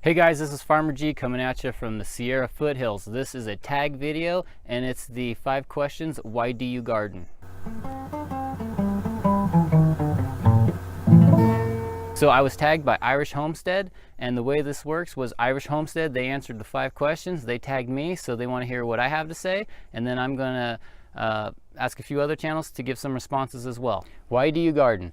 Hey guys, this is Farmer G coming at you from the Sierra foothills. This is a tag video and it's the 5 questions, why do you garden? So I was tagged by Irish Homestead, and the way this works was Irish Homestead, they answered the 5 questions, they tagged me, so they want to hear what I have to say, and then I'm gonna ask a few other channels to give some responses as well. Why do you garden?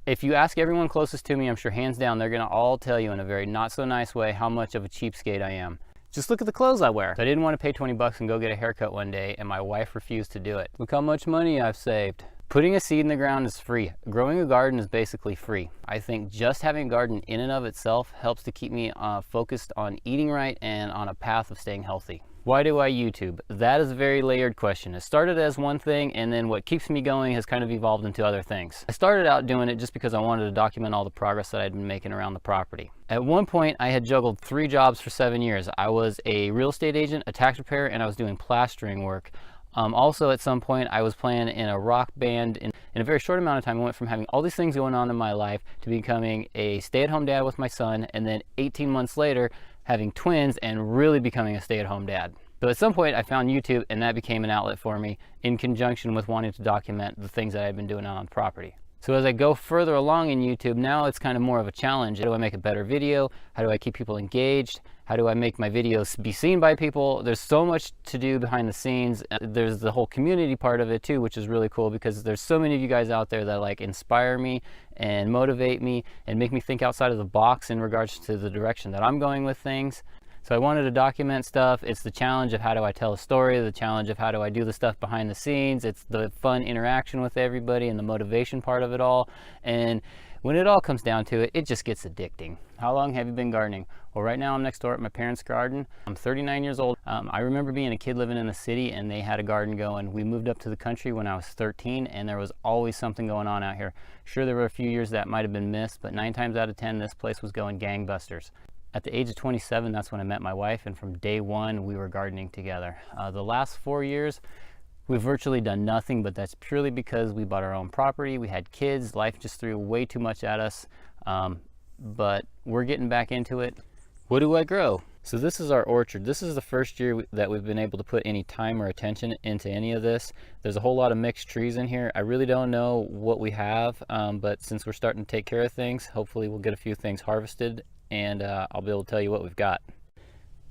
If you ask everyone closest to me, I'm sure hands down, they're gonna all tell you in a very not so nice way how much of a cheapskate I am. Just look at the clothes I wear. I didn't want to pay 20 bucks and go get a haircut one day, and my wife refused to do it. Look how much money I've saved. Putting a seed in the ground is free. Growing a garden is basically free. I think just having a garden in and of itself helps to keep me focused on eating right and on a path of staying healthy. Why do I YouTube? That is a very layered question. It started as one thing, and then what keeps me going has kind of evolved into other things. I started out doing it just because I wanted to document all the progress that I'd been making around the property. At one point, I had juggled 3 jobs for 7 years. I was a real estate agent, a tax preparer, and I was doing plastering work. Also, at some point, I was playing in a rock band. In a very short amount of time, I went from having all these things going on in my life to becoming a stay-at-home dad with my son, and then 18 months later, having twins and really becoming a stay-at-home dad. So at some point I found YouTube, and that became an outlet for me in conjunction with wanting to document the things that I've been doing on the property. So as I go further along in YouTube, now it's kind of more of a challenge. How do I make a better video? How do I keep people engaged? How do I make my videos be seen by people? There's so much to do behind the scenes. There's the whole community part of it too, which is really cool because there's so many of you guys out there that like inspire me and motivate me and make me think outside of the box in regards to the direction that I'm going with things. So I wanted to document stuff. It's the challenge of how do I tell a story, the challenge of how do I do the stuff behind the scenes. It's the fun interaction with everybody and the motivation part of it all. And when it all comes down to it, it just gets addicting. How long have you been gardening? Well, right now I'm next door at my parents' garden. I'm 39 years old. I remember being a kid living in the city and they had a garden going. We moved up to the country when I was 13 and there was always something going on out here. Sure, there were a few years that might have been missed, but 9 times out of 10, this place was going gangbusters. At the age of 27, that's when I met my wife, and from day one, we were gardening together. The last 4 years, we've virtually done nothing, but that's purely because we bought our own property, we had kids, life just threw way too much at us, but we're getting back into it. What do I grow? So this is our orchard. This is the first year that we've been able to put any time or attention into any of this. There's a whole lot of mixed trees in here. I really don't know what we have, but since we're starting to take care of things, hopefully we'll get a few things harvested, and I'll be able to tell you what we've got.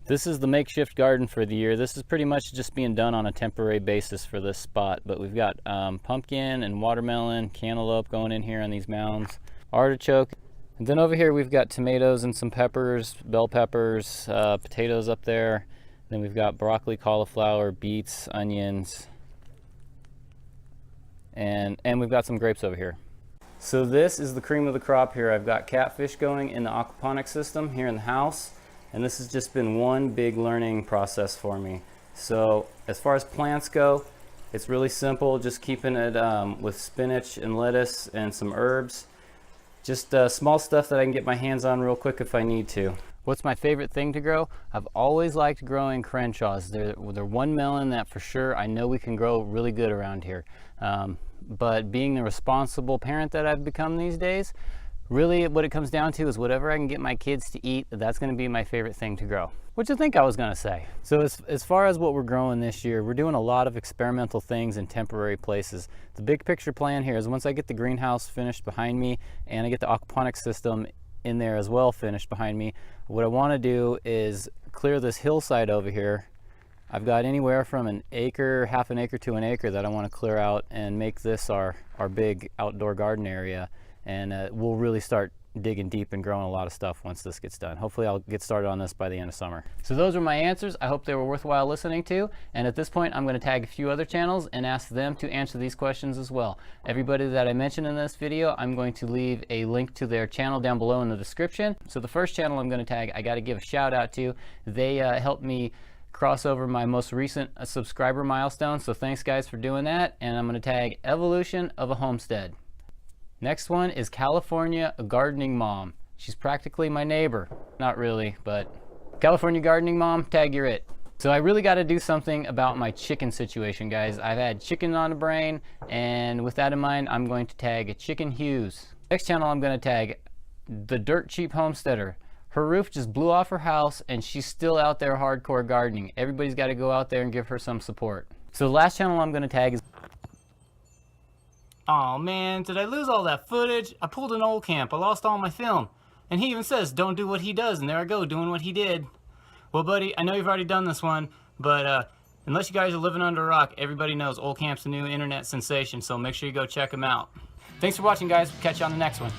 This is the makeshift garden for the year. This is pretty much just being done on a temporary basis for this spot, but we've got pumpkin and watermelon, cantaloupe going in here on these mounds, artichoke, and then over here we've got tomatoes and some peppers, bell peppers, potatoes up there. Then we've got broccoli, cauliflower, beets, onions, and we've got some grapes over here. So this is the cream of the crop here. I've got catfish going in the aquaponics system here in the house, and this has just been one big learning process for me. So as far as plants go, it's really simple, just keeping it with spinach and lettuce and some herbs. Just small stuff that I can get my hands on real quick if I need to. What's my favorite thing to grow? I've always liked growing Crenshaws. They're one melon that for sure I know we can grow really good around here. But being the responsible parent that I've become these days, really what it comes down to is whatever I can get my kids to eat, that's going to be my favorite thing to grow. What you think I was going to say? So as far as what we're growing this year, we're doing a lot of experimental things in temporary places. The big picture plan here is once I get the greenhouse finished behind me and I get the aquaponics system in there as well finished behind me, what I want to do is clear this hillside over here. I've got anywhere from an acre, half an acre to an acre that I want to clear out and make this our big outdoor garden area, and we'll really start digging deep and growing a lot of stuff once this gets done. Hopefully I'll get started on this by the end of summer. So those were my answers. I hope they were worthwhile listening to, and at this point I'm going to tag a few other channels and ask them to answer these questions as well. Everybody that I mentioned in this video, I'm going to leave a link to their channel down below in the description. So the first channel I'm going to tag, I got to give a shout out to. They helped me cross over my most recent subscriber milestone, so thanks guys for doing that. And I'm going to tag Evolution of a Homestead. Next one is California Gardening Mom. She's practically my neighbor. Not really, but California Gardening Mom, tag you're it. So I really got to do something about my chicken situation, guys. I've had chicken on the brain, and with that in mind, I'm going to tag Chicken Hughes. Next channel I'm going to tag The Dirt Cheap Homesteader. Her roof just blew off her house and she's still out there hardcore gardening. Everybody's got to go out there and give her some support. So the last channel I'm going to tag is... Oh man, did I lose all that footage? I pulled an old camp. I lost all my film. And he even says, don't do what he does. And there I go, doing what he did. Well, buddy, I know you've already done this one, but unless you guys are living under a rock, everybody knows Old Camp's a new internet sensation, so make sure you go check him out. Thanks for watching, guys. Catch you on the next one.